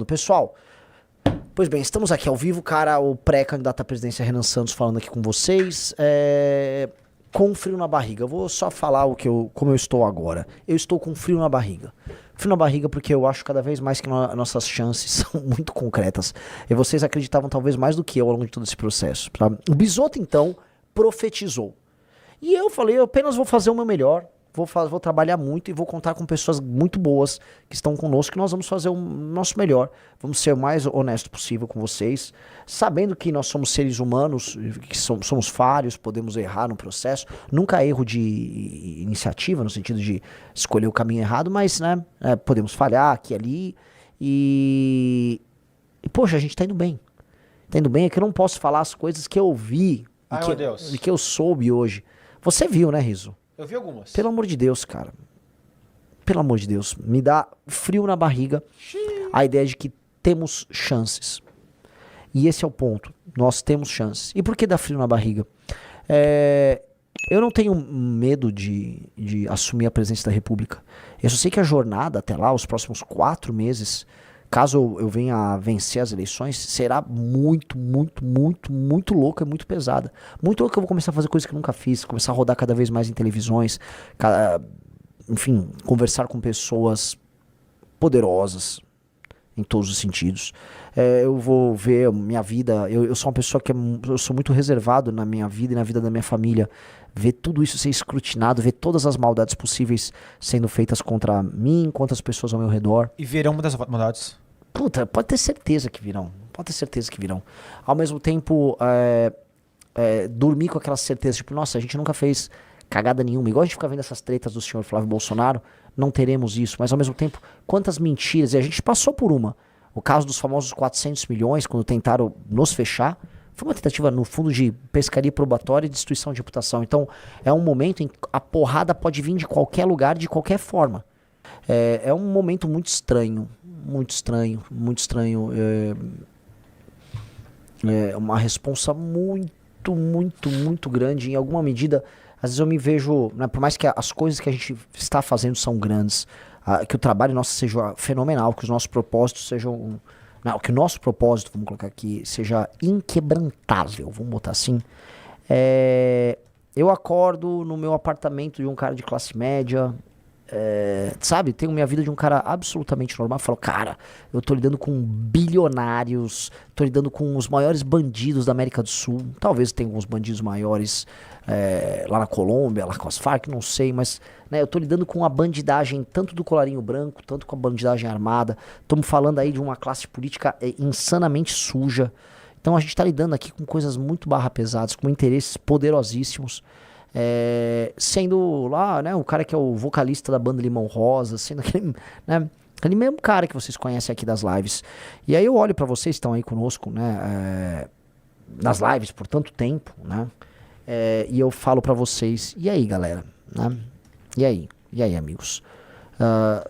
Pessoal, pois bem, estamos aqui ao vivo, cara, o pré-candidato à presidência Renan Santos falando aqui com vocês, com frio na barriga. Eu vou só falar como eu estou agora. Eu estou com frio na barriga. Frio na barriga porque eu acho cada vez mais que nossas chances são muito concretas. E vocês acreditavam talvez mais do que eu ao longo de todo esse processo. Sabe? O Bisotto, então, profetizou. E eu falei, eu apenas vou fazer o meu melhor. Vou trabalhar muito e vou contar com pessoas muito boas que estão conosco, que nós vamos fazer o nosso melhor. Vamos ser o mais honesto possível com vocês, sabendo que nós somos seres humanos, que somos falhos, podemos errar no processo. Nunca erro de iniciativa, no sentido de escolher o caminho errado, mas né, podemos falhar aqui e ali. E poxa, a gente tá indo bem. Tá indo bem, é que eu não posso falar as coisas que eu vi e que eu soube hoje. Você viu, né, Riso? Eu vi algumas. Pelo amor de Deus, cara. Pelo amor de Deus. Me dá frio na barriga a ideia de que temos chances. E esse é o ponto. Nós temos chances. E por que dá frio na barriga? Eu não tenho medo de assumir a presidência da República. Eu só sei que a jornada até lá, os próximos 4 meses, caso eu venha a vencer as eleições, será muito, muito, muito, muito louca e muito pesada. Muito louca, eu vou começar a fazer coisas que eu nunca fiz, começar a rodar cada vez mais em televisões, enfim, conversar com pessoas poderosas em todos os sentidos. Eu vou ver minha vida, eu sou uma pessoa eu sou muito reservado na minha vida e na vida da minha família. Ver tudo isso ser escrutinado, ver todas as maldades possíveis sendo feitas contra mim, contra as pessoas ao meu redor. E verão muitas maldades. Puta, pode ter certeza que virão. Pode ter certeza que virão. Ao mesmo tempo, dormir com aquela certeza, tipo, nossa, a gente nunca fez cagada nenhuma. Igual a gente fica vendo essas tretas do senhor Flávio Bolsonaro, não teremos isso. Mas ao mesmo tempo, quantas mentiras. E a gente passou por uma. O caso dos famosos 400 milhões, quando tentaram nos fechar, foi uma tentativa, no fundo, de pescaria probatória e destruição de reputação. Então, é um momento em que a porrada pode vir de qualquer lugar, de qualquer forma. É um momento muito estranho. Muito estranho, muito estranho. É uma responsa muito, muito, muito grande. Em alguma medida, às vezes eu me vejo, né, por mais que as coisas que a gente está fazendo são grandes, que o trabalho nosso seja fenomenal, que os nossos propósitos sejam... Não, que o nosso propósito, vamos colocar aqui, seja inquebrantável, vamos botar assim. Eu acordo no meu apartamento de um cara de classe média, sabe, tenho minha vida de um cara absolutamente normal. Eu falo, cara, eu tô lidando com bilionários, tô lidando com os maiores bandidos da América do Sul. Talvez tenha alguns bandidos maiores lá na Colômbia, lá com as Farc, não sei, mas né, eu tô lidando com a bandidagem tanto do colarinho branco, tanto com a bandidagem armada. Estamos falando aí de uma classe política insanamente suja. Então a gente tá lidando aqui com coisas muito pesadas, com interesses poderosíssimos. Sendo lá, né, o cara que é o vocalista da banda Limão Rosa, sendo aquele, né, aquele mesmo cara que vocês conhecem aqui das lives. E aí eu olho pra vocês que estão aí conosco, né, nas lives por tanto tempo, né, e eu falo pra vocês, e aí galera, né, e aí amigos,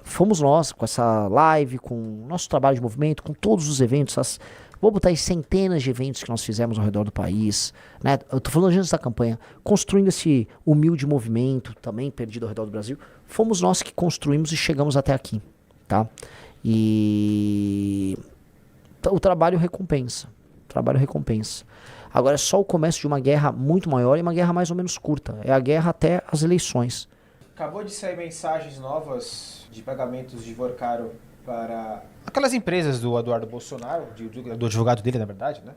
fomos nós com essa live, com o nosso trabalho de movimento, com todos os eventos, vou botar aí centenas de eventos que nós fizemos ao redor do país, né? Eu tô falando antes da campanha, construindo esse humilde movimento, também perdido ao redor do Brasil. Fomos nós que construímos e chegamos até aqui, tá? E o trabalho recompensa. Agora é só o começo de uma guerra muito maior e uma guerra mais ou menos curta. É a guerra até as eleições. Acabou de sair mensagens novas de pagamentos de Vorcaro para aquelas empresas do Eduardo Bolsonaro, do advogado dele, na verdade, né?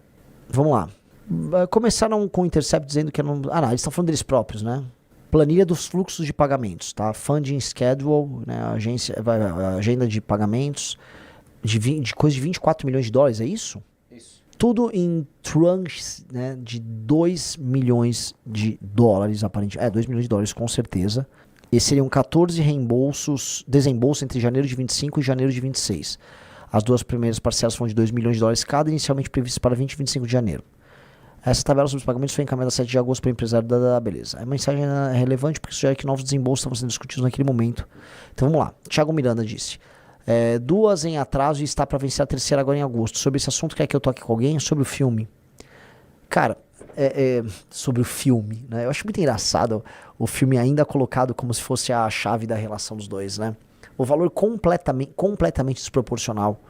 Vamos lá. Começaram com o Intercept dizendo que não... não, eles estão falando deles próprios, né? Planilha dos fluxos de pagamentos, tá? Funding Schedule, né? Agenda de pagamentos de coisa de 24 milhões de dólares, é isso? Isso. Tudo em tranches, né? De 2 milhões de dólares, aparentemente. 2 milhões de dólares, com certeza. E seriam 14 desembolsos entre janeiro de 25 e janeiro de 26. As duas primeiras parcelas foram de 2 milhões de dólares cada, inicialmente previstas para 20 e 25 de janeiro. Essa tabela sobre os pagamentos foi encaminhada a 7 de agosto para o empresário da beleza. A mensagem é relevante porque sugere que novos desembolsos estavam sendo discutidos naquele momento. Então vamos lá. Thiago Miranda disse: 2 em atraso e está para vencer a terceira agora em agosto. Sobre esse assunto, quer que eu toque com alguém? Sobre o filme. Cara, sobre o filme, né? Eu acho muito engraçado o filme ainda colocado como se fosse a chave da relação dos dois, né? O valor completamente desproporcional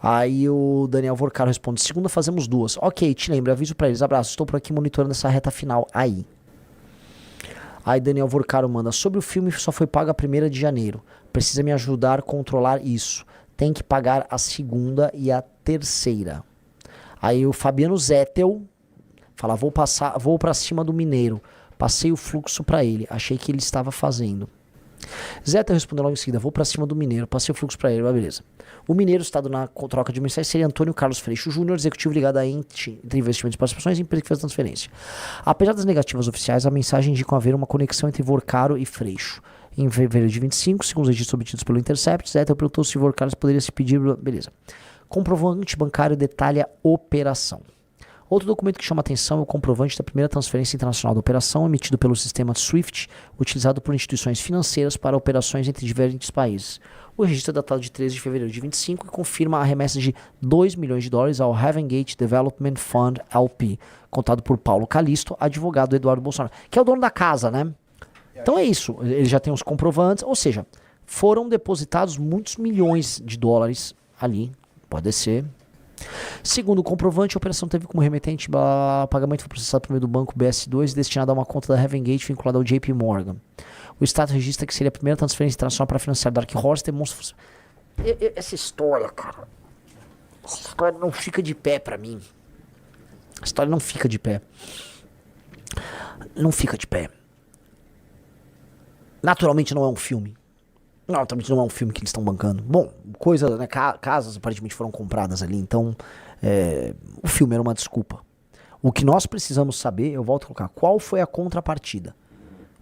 Aí o Daniel Vorcaro responde: segunda fazemos 2. Ok, te lembro, aviso pra eles. Abraço, estou por aqui monitorando essa reta final aí. Aí Daniel Vorcaro manda: sobre o filme só foi pago a 1ª de janeiro. Precisa me ajudar a controlar isso. Tem que pagar a 2ª e a 3ª. Aí o Fabiano Zettel fala: vou pra cima do Mineiro. Passei o fluxo pra ele. Achei que ele estava fazendo. Zettel respondeu logo em seguida: vou pra cima do Mineiro. Passei o fluxo pra ele. Beleza. O Mineiro, citado na troca de mensagens, seria Antônio Carlos Freixo Júnior, executivo ligado à entre investimentos e participações e empresa que fez a transferência. Apesar das negativas oficiais, a mensagem indica haver uma conexão entre Vorcaro e Freixo. Em fevereiro de 25, segundo os registros obtidos pelo Intercept, Zettel perguntou se Vorcaro poderia se pedir... Beleza. Comprovante bancário detalha operação. Outro documento que chama atenção é o comprovante da primeira transferência internacional da operação, emitido pelo sistema SWIFT, utilizado por instituições financeiras para operações entre diferentes países. O registro é datado de 13 de fevereiro de 25 e confirma a remessa de $2 milhões ao Heaven Gate Development Fund LP, contado por Paulo Calisto, advogado do Eduardo Bolsonaro, que é o dono da casa, né? Então é isso, ele já tem os comprovantes, ou seja, foram depositados muitos milhões de dólares ali, pode ser. Segundo o comprovante, a operação teve como remetente o pagamento foi processado por meio do banco BS2 e destinado a uma conta da Heaven Gate vinculada ao JP Morgan. O Estado registra que seria a primeira transferência internacional para financiar Dark Horse. Demonstra... Essa história, cara, essa história não fica de pé pra mim. A história não fica de pé. Não fica de pé. Naturalmente não é um filme. Naturalmente não é um filme que eles estão bancando. Bom, coisa, né, casas aparentemente foram compradas ali, então o filme era uma desculpa. O que nós precisamos saber, eu volto a colocar, qual foi a contrapartida?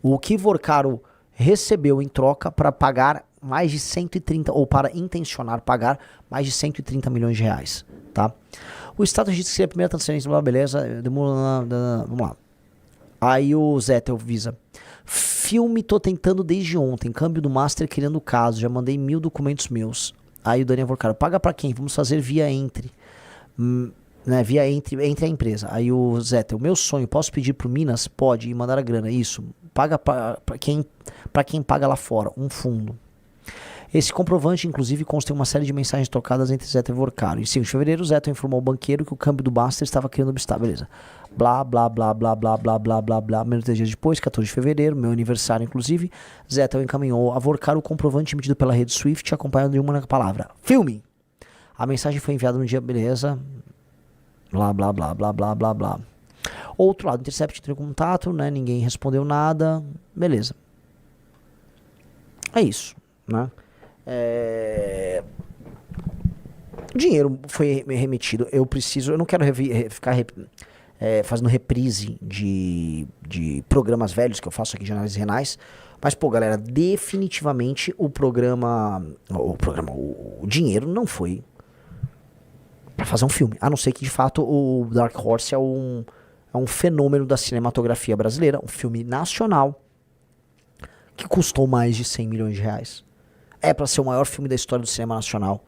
O que Vorcaro recebeu em troca para pagar mais de 130, ou para intencionar pagar mais de 130 milhões de reais, tá? O Estado registra que seria a primeira transferência, beleza, vamos lá. Aí o Zettel visa: filme tô tentando desde ontem, câmbio do master criando caso, já mandei 1000 documentos meus. Aí o Daniel Vorcaro: paga pra quem? Vamos fazer via entre a empresa. Aí o Zettel: meu sonho, posso pedir pro Minas? Pode, e mandar a grana, isso. Paga pra quem paga lá fora, um fundo. Esse comprovante, inclusive, consta em uma série de mensagens trocadas entre Zettel e Vorcaro. Em 5 de fevereiro, Zettel informou ao banqueiro que o câmbio do master estava criando obstáculo. Beleza. Blá, blá, blá, blá, blá, blá, blá, blá, blá. Menos de 10 dias depois, 14 de fevereiro, meu aniversário, inclusive, Zettel encaminhou a Vorcaro o comprovante emitido pela rede Swift, acompanhado de uma única palavra: filme. A mensagem foi enviada no dia, beleza. Blá, blá, blá, blá, blá, blá, blá. Outro lado, Intercept entrou em contato, né? Ninguém respondeu nada. Beleza. É isso, né? O dinheiro foi remetido. Eu não quero ficar fazendo reprise de programas velhos que eu faço aqui de análises renais. Mas, pô, galera, definitivamente o dinheiro não foi pra fazer um filme. A não ser que, de fato, o Dark Horse é um fenômeno da cinematografia brasileira, um filme nacional que custou mais de 100 milhões de reais. É pra ser o maior filme da história do cinema nacional.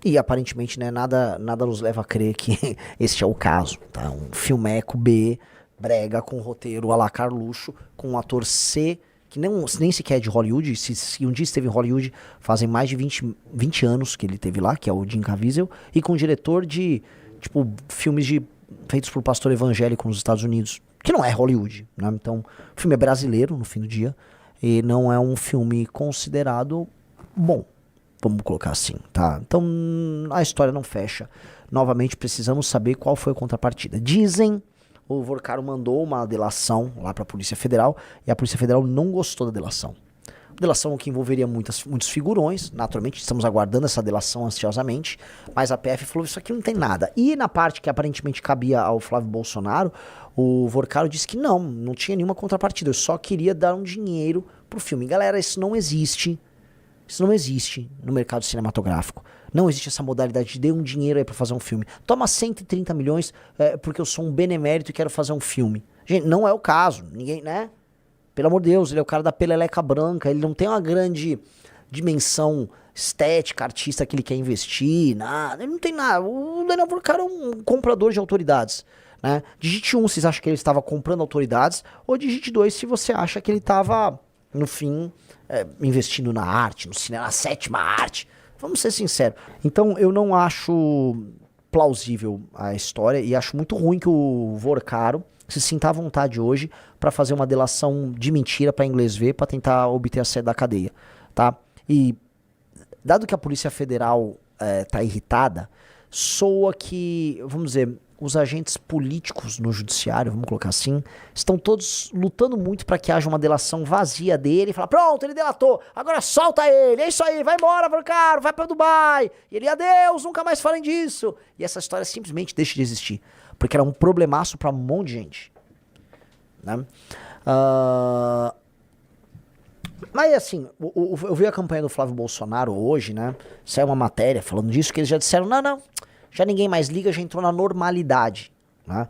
E aparentemente, né, nada nos leva a crer que este é o caso, tá? Um filmeco B, brega, com roteiro à la Carluxo, com um ator C, que nem sequer é de Hollywood. Se um dia esteve em Hollywood, fazem mais de 20 anos que ele esteve lá, que é o Jim Caviezel, e com um diretor de, tipo, filmes feitos por pastor evangélico nos Estados Unidos, que não é Hollywood, né? Então, o filme é brasileiro, no fim do dia, e não é um filme considerado bom, vamos colocar assim, tá? Então, a história não fecha. Novamente, precisamos saber qual foi a contrapartida. Dizem, o Vorcaro mandou uma delação lá para a Polícia Federal, e a Polícia Federal não gostou da delação. Delação que envolveria muitos figurões, naturalmente, estamos aguardando essa delação ansiosamente, mas a PF falou: isso aqui não tem nada. E na parte que aparentemente cabia ao Flávio Bolsonaro, o Vorcaro disse que não tinha nenhuma contrapartida, eu só queria dar um dinheiro pro filme. Galera, isso não existe. Isso não existe no mercado cinematográfico. Não existe essa modalidade de dê um dinheiro aí pra fazer um filme. Toma 130 milhões porque eu sou um benemérito e quero fazer um filme. Gente, não é o caso. Ninguém, né? Pelo amor de Deus, ele é o cara da peleleca branca, ele não tem uma grande dimensão estética, artista que ele quer investir, nada. Ele não tem nada. O Daniel Vorcaro é um comprador de autoridades, né? Digite 1 se vocês acham que ele estava comprando autoridades, ou digite 2 se você acha que ele estava, no fim, investindo na arte, no cinema, na sétima arte, Vamos ser sinceros. Então eu não acho plausível a história e acho muito ruim que o Vorcaro se sinta à vontade hoje para fazer uma delação de mentira para inglês ver, para tentar obter a sede da cadeia, tá? E dado que a Polícia Federal tá irritada, soa que, vamos dizer, os agentes políticos no judiciário, vamos colocar assim, estão todos lutando muito para que haja uma delação vazia dele e falar, pronto, ele delatou, agora solta ele, é isso aí, vai embora, Vorcaro, vai para Dubai. E ele, adeus, nunca mais falem disso. E essa história simplesmente deixa de existir, porque era um problemaço para um monte de gente, né? Mas assim, eu vi a campanha do Flávio Bolsonaro hoje, né? Saiu uma matéria falando disso, que eles já disseram, não, já ninguém mais liga, já entrou na normalidade, né?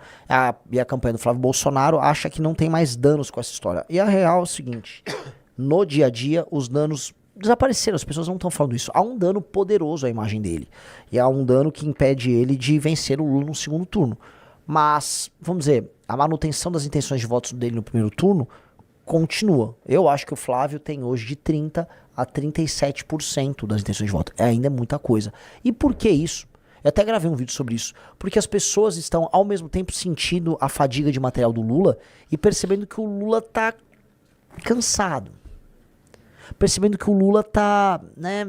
E a campanha do Flávio Bolsonaro acha que não tem mais danos com essa história. E a real é o seguinte, no dia a dia os danos desapareceram, as pessoas não estão falando isso. Há um dano poderoso à imagem dele. E há um dano que impede ele de vencer o Lula no segundo turno. Mas, vamos dizer, a manutenção das intenções de votos dele no primeiro turno continua. Eu acho que o Flávio tem hoje de 30% a 37% das intenções de voto. Ainda é muita coisa. E por que isso? Eu até gravei um vídeo sobre isso. Porque as pessoas estão, ao mesmo tempo, sentindo a fadiga de material do Lula e percebendo que o Lula tá cansado. Percebendo que o Lula tá, né,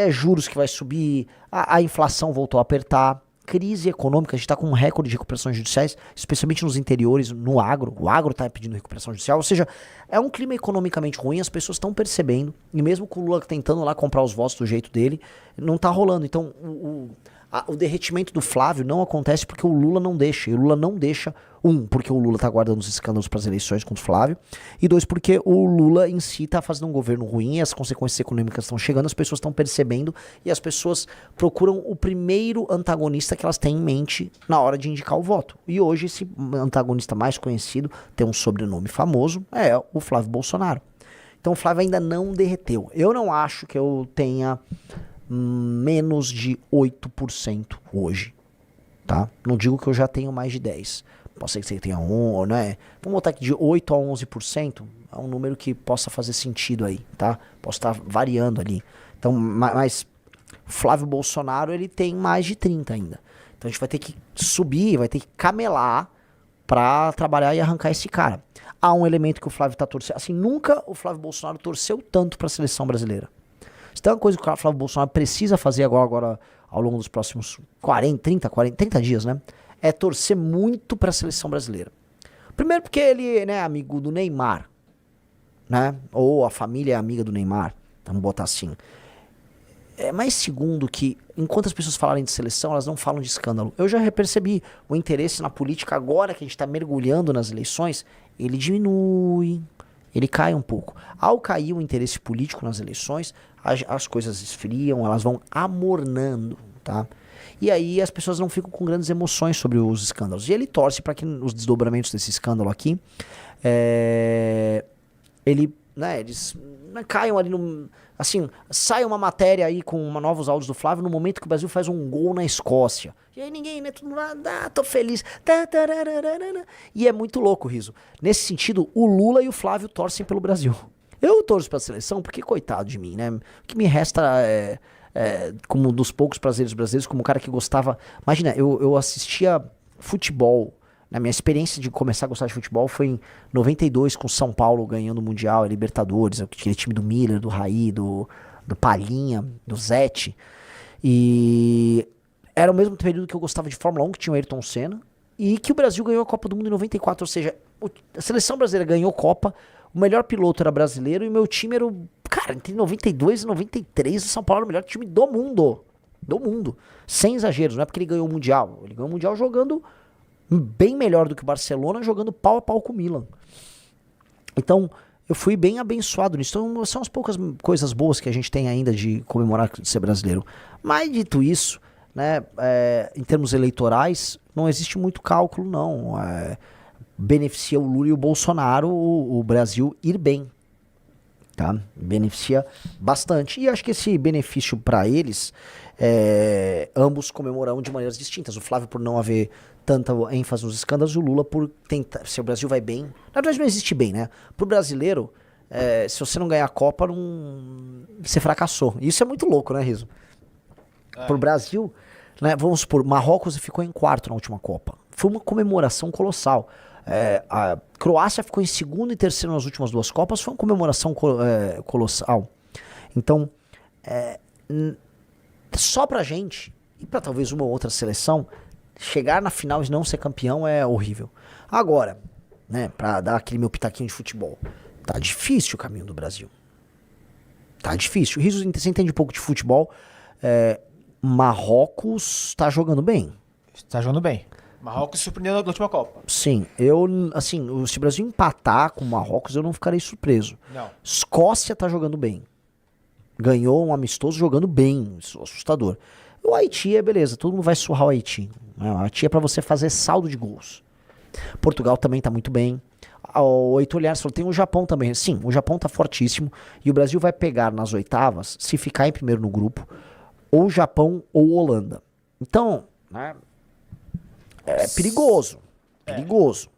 juros que vai subir, a inflação voltou a apertar, crise econômica, a gente tá com um recorde de recuperações judiciais, especialmente nos interiores, no agro. O agro tá pedindo recuperação judicial, ou seja, é um clima economicamente ruim, as pessoas estão percebendo, e mesmo com o Lula tentando lá comprar os votos do jeito dele, não tá rolando. Então, o derretimento do Flávio não acontece porque o Lula não deixa. E o Lula não deixa, porque o Lula tá guardando os escândalos para as eleições contra o Flávio, e dois, porque o Lula em si tá fazendo um governo ruim, as consequências econômicas estão chegando, as pessoas estão percebendo, e as pessoas procuram o primeiro antagonista que elas têm em mente na hora de indicar o voto. E hoje esse antagonista mais conhecido, tem um sobrenome famoso, é o Flávio Bolsonaro. Então o Flávio ainda não derreteu. Eu não acho que eu tenha menos de 8% hoje, tá? Não digo que eu já tenho mais de 10%. Pode ser que você tenha né? Vamos botar aqui de 8% a 11%, é um número que possa fazer sentido aí, tá? Posso estar variando ali. Então, mas Flávio Bolsonaro, ele tem mais de 30% ainda. Então a gente vai ter que subir, vai ter que camelar pra trabalhar e arrancar esse cara. Há um elemento que o Flávio tá torcendo, assim, nunca o Flávio Bolsonaro torceu tanto pra seleção brasileira. Se tem uma coisa que o Flávio Bolsonaro precisa fazer agora ao longo dos próximos 30 dias, né? É torcer muito para a seleção brasileira. Primeiro porque ele, né, é amigo do Neymar, né? Ou a família é amiga do Neymar, vamos botar assim. Mas segundo que, enquanto as pessoas falarem de seleção, elas não falam de escândalo. Eu já percebi o interesse na política agora que a gente está mergulhando nas eleições, ele diminui, ele cai um pouco. Ao cair o interesse político nas eleições, as coisas esfriam, elas vão amornando, tá? E aí as pessoas não ficam com grandes emoções sobre os escândalos. E ele torce para que os desdobramentos desse escândalo aqui, eles caiam ali no... Assim, sai uma matéria aí com novos áudios do Flávio no momento que o Brasil faz um gol na Escócia. E aí ninguém, né, todo mundo lá, tô feliz. E é muito louco, Riso. Nesse sentido, o Lula e o Flávio torcem pelo Brasil. Eu torço pra seleção porque, coitado de mim, né? O que me resta como um dos poucos prazeres brasileiros, como um cara que gostava... Imagina, eu assistia futebol. A minha experiência de começar a gostar de futebol foi em 92, com São Paulo ganhando o Mundial, a Libertadores, aquele time do Miller, do Raí, do Palhinha, do Zete. E era o mesmo período que eu gostava de Fórmula 1, que tinha o Ayrton Senna, e que o Brasil ganhou a Copa do Mundo em 94, ou seja, a seleção brasileira ganhou Copa, o melhor piloto era brasileiro e o meu time era o... Cara, entre 92 e 93, o São Paulo era o melhor time do mundo. Do mundo. Sem exageros, não é porque ele ganhou o Mundial. Ele ganhou o Mundial jogando bem melhor do que o Barcelona, jogando pau a pau com o Milan. Então, eu fui bem abençoado nisso. Então, são as poucas coisas boas que a gente tem ainda de comemorar de ser brasileiro. Mas, dito isso, né, em termos eleitorais, não existe muito cálculo, não. Beneficia o Lula e o Bolsonaro o Brasil ir bem. Tá? Beneficia bastante. E acho que esse benefício para eles, ambos comemorarão de maneiras distintas. O Flávio por não haver tanta ênfase nos escândalos, o Lula por tentar, se o Brasil vai bem. Na verdade não existe bem, né? Pro brasileiro, se você não ganhar a Copa, você fracassou. Isso é muito louco, né, Riso? Pro Brasil, né, vamos supor, Marrocos ficou em quarto na última Copa. Foi uma comemoração colossal. A Croácia ficou em segundo e terceiro nas últimas 2 Copas, foi uma comemoração colossal. Então, só pra gente, e pra talvez uma ou outra seleção, chegar na final e não ser campeão é horrível. Agora, né, pra dar aquele meu pitaquinho de futebol, tá difícil o caminho do Brasil. Tá difícil. O Riso, você entende um pouco de futebol. Marrocos tá jogando bem. Tá jogando bem. Marrocos surpreendeu na última Copa. Sim, assim, se o Brasil empatar com o Marrocos, eu não ficarei surpreso. Não. Escócia tá jogando bem. Ganhou um amistoso jogando bem, assustador. O Haiti beleza, todo mundo vai surrar o Haiti. O Haiti é pra você fazer saldo de gols. Portugal também tá muito bem. O Heitor Linhares falou, tem o Japão também. Sim, o Japão tá fortíssimo. E o Brasil vai pegar nas oitavas, se ficar em primeiro no grupo, ou Japão ou Holanda. Então, né, é perigoso. Perigoso.